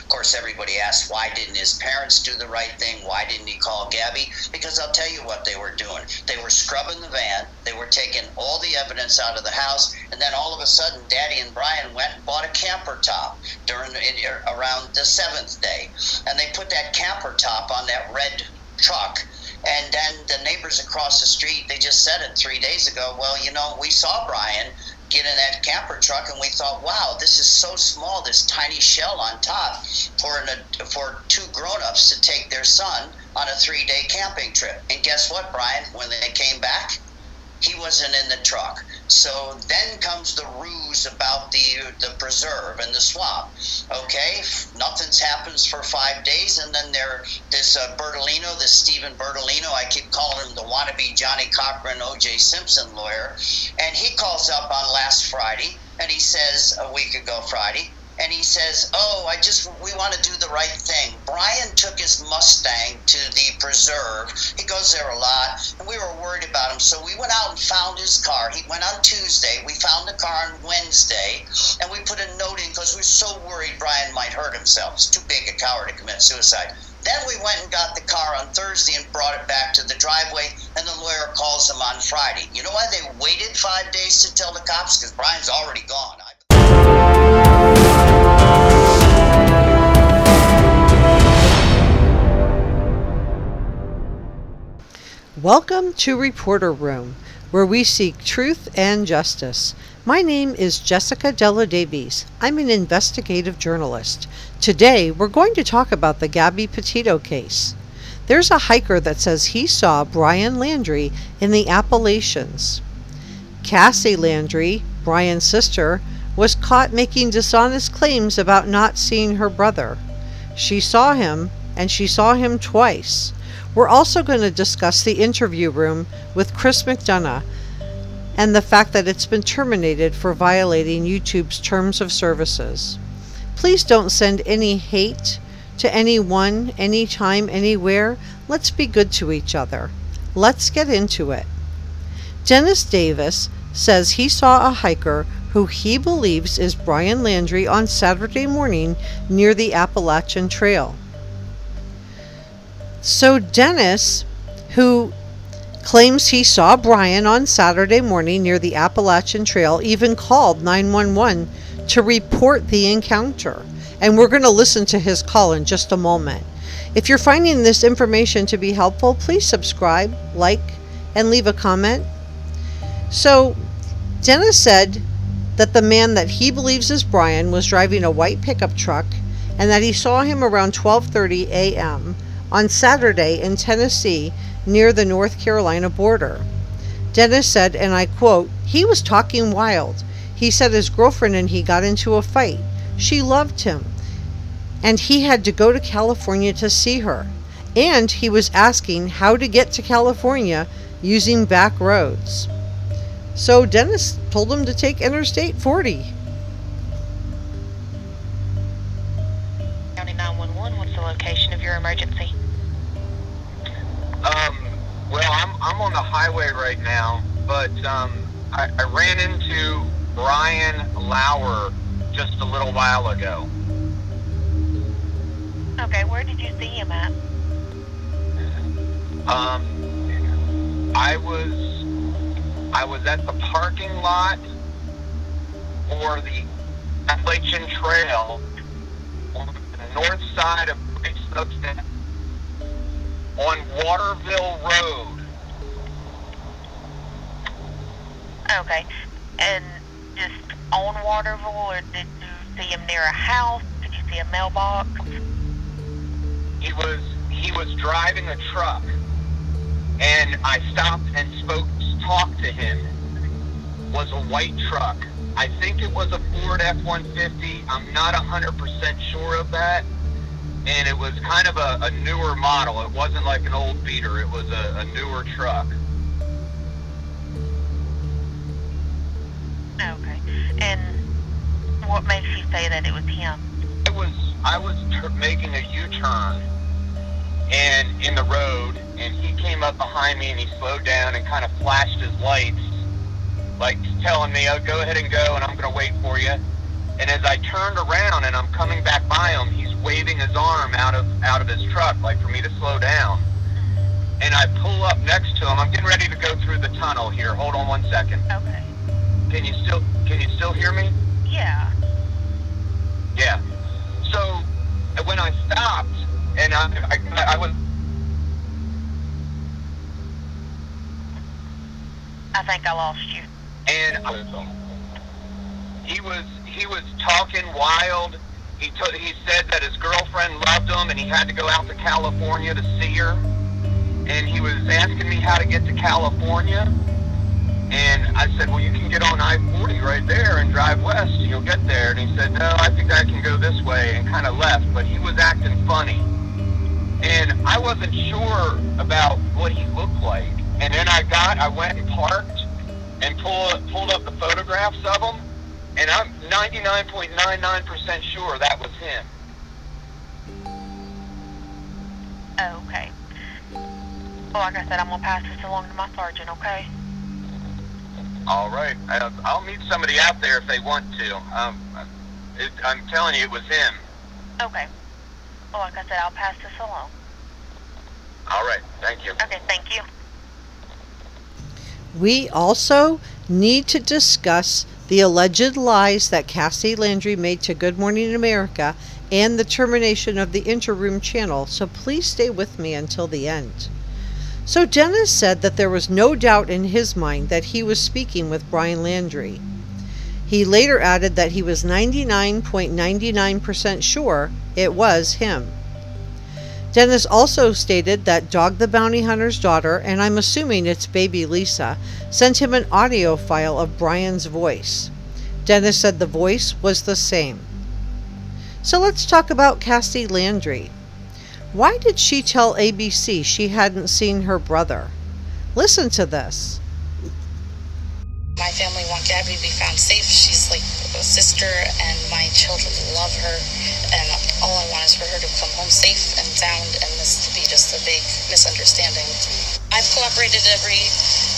Of course, everybody asked, why didn't his parents do the right thing? Why didn't he call Gabby? Because I'll tell you what they were doing. They were scrubbing the van. They were taking all the evidence out of the house. And then all of a sudden, Daddy and Brian went and bought a camper top around the 7th day. And they put that camper top on that red truck. And then the neighbors across the street, they just said it 3 days ago. Well, you know, we saw Brian get in that camper truck, and we thought, wow, this is so small, this tiny shell on top for two grown-ups to take their son on a 3-day camping trip. And guess what, Brian? When they came back, he wasn't in the truck. So then comes the ruse about the preserve and the swamp. Okay, nothing's happens for 5 days, and then this Bertolino, this Stephen Bertolino, I keep calling him the wannabe Johnny Cochran, O.J. Simpson lawyer, and he calls up on last Friday, and he says, a week ago Friday, and he says, oh, we want to do the right thing. Brian took his Mustang to the preserve. He goes there a lot, and we were worried about him. So we went out and found his car. He went on Tuesday. We found the car on Wednesday, and we put a note in because we were so worried Brian might hurt himself. He's too big a coward to commit suicide. Then we went and got the car on Thursday and brought it back to the driveway, and the lawyer calls him on Friday. You know why they waited 5 days to tell the cops? Because Brian's already gone. Welcome to Reporter Room, where we seek truth and justice. My name is Jessica Della Davies. I'm an investigative journalist. Today, we're going to talk about the Gabby Petito case. There's a hiker that says he saw Brian Laundrie in the Appalachians. Cassie Laundrie, Brian's sister, was caught making dishonest claims about not seeing her brother. She saw him, and she saw him twice. We're also going to discuss the interview room with Chris McDonough and the fact that it's been terminated for violating YouTube's terms of services. Please don't send any hate to anyone, anytime, anywhere. Let's be good to each other. Let's get into it. Dennis Davis says he saw a hiker who he believes is Brian Laundrie on Saturday morning near the Appalachian Trail. So Dennis, who claims he saw Brian on Saturday morning near the Appalachian Trail, even called 911 to report the encounter. And we're going to listen to his call in just a moment. If you're finding this information to be helpful, please subscribe, like, and leave a comment. So Dennis said that the man that he believes is Brian was driving a white pickup truck and that he saw him around 12:30 a.m. on Saturday in Tennessee near the North Carolina border. Dennis said, and I quote, "He was talking wild. He said his girlfriend and he got into a fight. She loved him, and he had to go to California to see her. And he was asking how to get to California using back roads." So Dennis told him to take Interstate 40. County 911, what's the location of your emergency? Well, I'm on the highway right now, but I ran into Brian Lauer just a little while ago. Okay, where did you see him at? I was at the parking lot for the Appalachian Trail on the north side of on Waterville Road. Okay, and just on Waterville, or did you see him near a house? Did you see a mailbox? He was driving a truck, and I stopped and talked to him. It was a white truck. I think it was a Ford F-150. I'm not 100% sure of that. And it was kind of a newer model. It wasn't like an old beater. It was a newer truck. Okay. And what makes you say that it was him? I was making a U-turn and in the road, and he came up behind me and he slowed down and kind of flashed his lights, like telling me, "Oh, go ahead and go, and I'm going to wait for you." And as I turned around and I'm coming back by him, he's waving waving his arm out of his truck, like for me to slow down. And I pull up next to him. I'm getting ready to go through the tunnel here. Hold on 1 second. Okay. Can you still hear me? Yeah. Yeah. So when I stopped, and I was. I think I lost you. And he was talking wild. He said that his girlfriend loved him, and he had to go out to California to see her. And he was asking me how to get to California. And I said, well, you can get on I-40 right there and drive west, and you'll get there. And he said, no, I think I can go this way, and kind of left. But he was acting funny. And I wasn't sure about what he looked like. And then I went and parked and pulled up the photographs of him. And I'm 99.99% sure that was him. Okay. Well, like I said, I'm going to pass this along to my sergeant, okay? All right. I'll meet somebody out there if they want to. I'm telling you, it was him. Okay. Well, like I said, I'll pass this along. All right. Thank you. Okay, thank you. We also need to discuss the alleged lies that Cassie Laundrie made to Good Morning America and the termination of the Interroom channel, so please stay with me until the end. So Dennis said that there was no doubt in his mind that he was speaking with Brian Laundrie. He later added that he was 99.99% sure it was him. Dennis also stated that Dog the Bounty Hunter's daughter, and I'm assuming it's baby Lisa, sent him an audio file of Brian's voice. Dennis said the voice was the same. So let's talk about Cassie Laundrie. Why did she tell ABC she hadn't seen her brother? Listen to this. My family want Gabby to be found safe. She's like a sister, and my children love her. And all I want is for her to come home safe and sound, and this to be just a big misunderstanding. I've cooperated every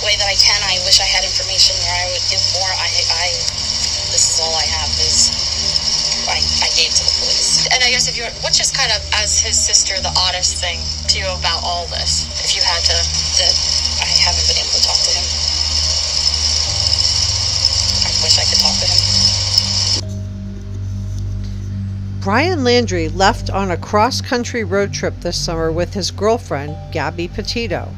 way that I can. I wish I had information where I would give more. This is all I have is I gave to the police. And I guess what's just kind of, as his sister, the oddest thing to you about all this? If you had to, that I haven't been able to talk to him. I wish I could talk to him. Brian Laundrie left on a cross-country road trip this summer with his girlfriend, Gabby Petito.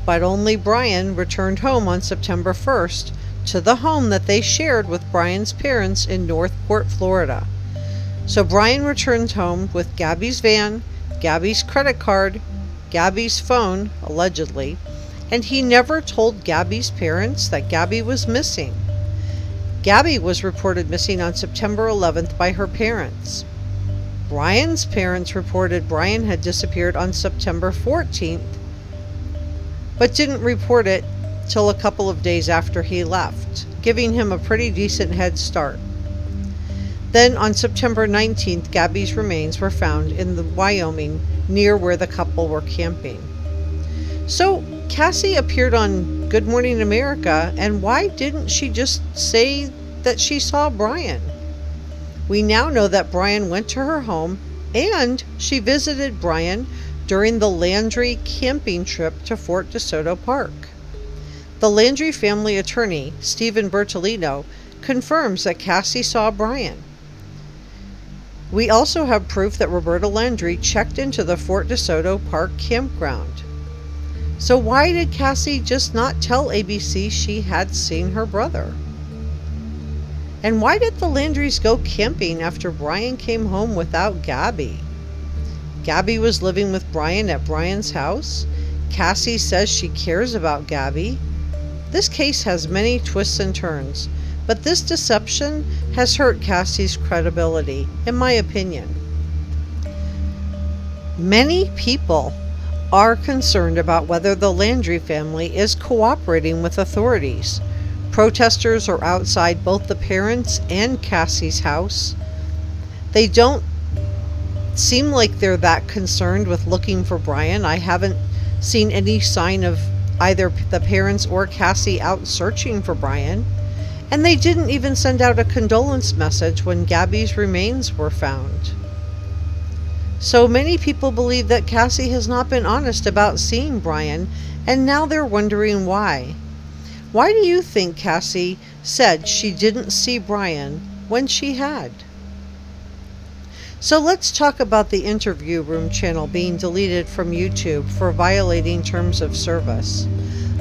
But only Brian returned home on September 1st to the home that they shared with Brian's parents in Northport, Florida. So Brian returned home with Gabby's van, Gabby's credit card, Gabby's phone, allegedly, and he never told Gabby's parents that Gabby was missing. Gabby was reported missing on September 11th by her parents. Brian's parents reported Brian had disappeared on September 14th, but didn't report it till a couple of days after he left, giving him a pretty decent head start. Then on September 19th, Gabby's remains were found in Wyoming near where the couple were camping. So Cassie appeared on Good Morning America, and why didn't she just say that she saw Brian? We now know that Brian went to her home, and she visited Brian during the Laundrie camping trip to Fort DeSoto Park. The Laundrie family attorney, Stephen Bertolino, confirms that Cassie saw Brian. We also have proof that Roberta Laundrie checked into the Fort DeSoto Park campground. So why did Cassie just not tell ABC she had seen her brother? And why did the Laundries go camping after Brian came home without Gabby? Gabby was living with Brian at Brian's house. Cassie says she cares about Gabby. This case has many twists and turns, but this deception has hurt Cassie's credibility, in my opinion. Many people are concerned about whether the Laundrie family is cooperating with authorities. Protesters are outside both the parents' and Cassie's house. They don't seem like they're that concerned with looking for Brian. I haven't seen any sign of either the parents or Cassie out searching for Brian. And they didn't even send out a condolence message when Gabby's remains were found. So many people believe that Cassie has not been honest about seeing Brian, and now they're wondering why. Why do you think Cassie said she didn't see Brian when she had? So let's talk about the interview room channel being deleted from YouTube for violating terms of service.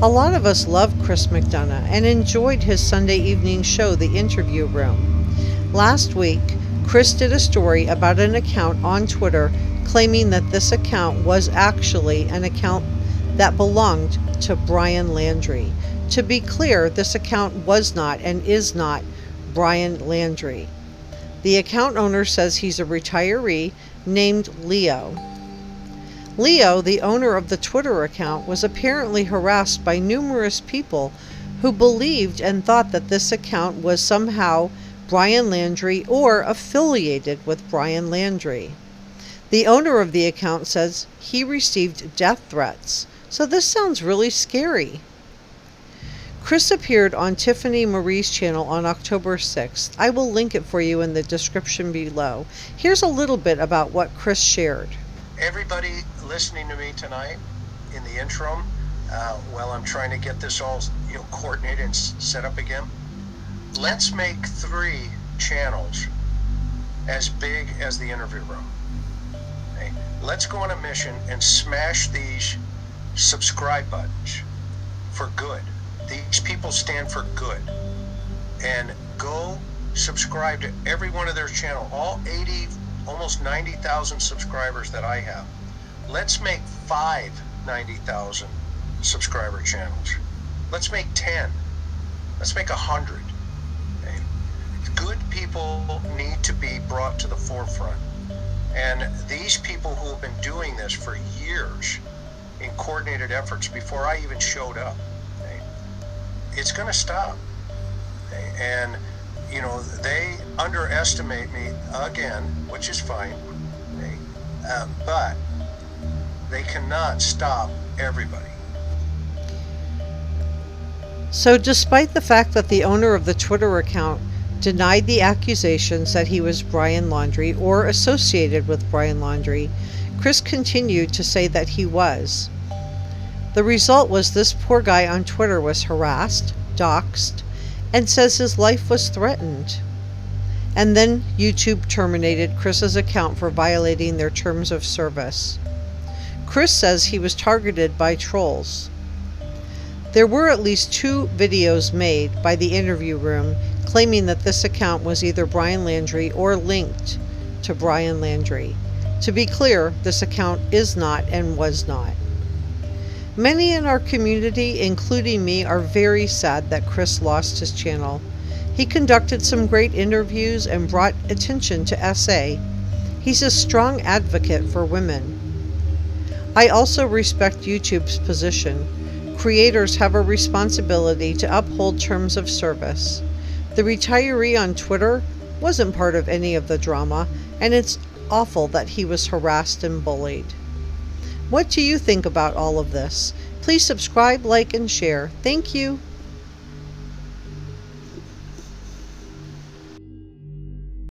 A lot of us love Chris McDonough and enjoyed his Sunday evening show, The Interview Room. Last week, Chris did a story about an account on Twitter claiming that this account was actually an account that belonged to Brian Laundrie. To be clear, this account was not and is not Brian Laundrie. The account owner says he's a retiree named Leo. Leo, the owner of the Twitter account, was apparently harassed by numerous people who believed and thought that this account was somehow Brian Laundrie or affiliated with Brian Laundrie. The owner of the account says he received death threats, so this sounds really scary. Chris appeared on Tiffany Marie's channel on October 6th. I will link it for you in the description below. Here's a little bit about what Chris shared. Everybody listening to me tonight in the interim, while I'm trying to get this all coordinated and set up again, let's make 3 channels as big as the interview room. Okay? Let's go on a mission and smash these subscribe buttons for good. These people stand for good. And go subscribe to every one of their channels, all 80, almost 90,000 subscribers that I have. Let's make 5 90,000 subscriber channels. Let's make 10. Let's make 100. Okay? Good people need to be brought to the forefront. And these people who have been doing this for years in coordinated efforts before I even showed up, it's going to stop. Okay? And, they underestimate me again, which is fine. Okay? But they cannot stop everybody. So despite the fact that the owner of the Twitter account denied the accusations that he was Brian Laundrie or associated with Brian Laundrie, Chris continued to say that he was. The result was this poor guy on Twitter was harassed, doxxed, and says his life was threatened. And then YouTube terminated Chris's account for violating their terms of service. Chris says he was targeted by trolls. There were at least 2 videos made by the interview room claiming that this account was either Brian Laundrie or linked to Brian Laundrie. To be clear, this account is not and was not. Many in our community, including me, are very sad that Chris lost his channel. He conducted some great interviews and brought attention to SA. He's a strong advocate for women. I also respect YouTube's position. Creators have a responsibility to uphold terms of service. The retiree on Twitter wasn't part of any of the drama, and it's awful that he was harassed and bullied. What do you think about all of this? Please subscribe, like, and share. Thank you.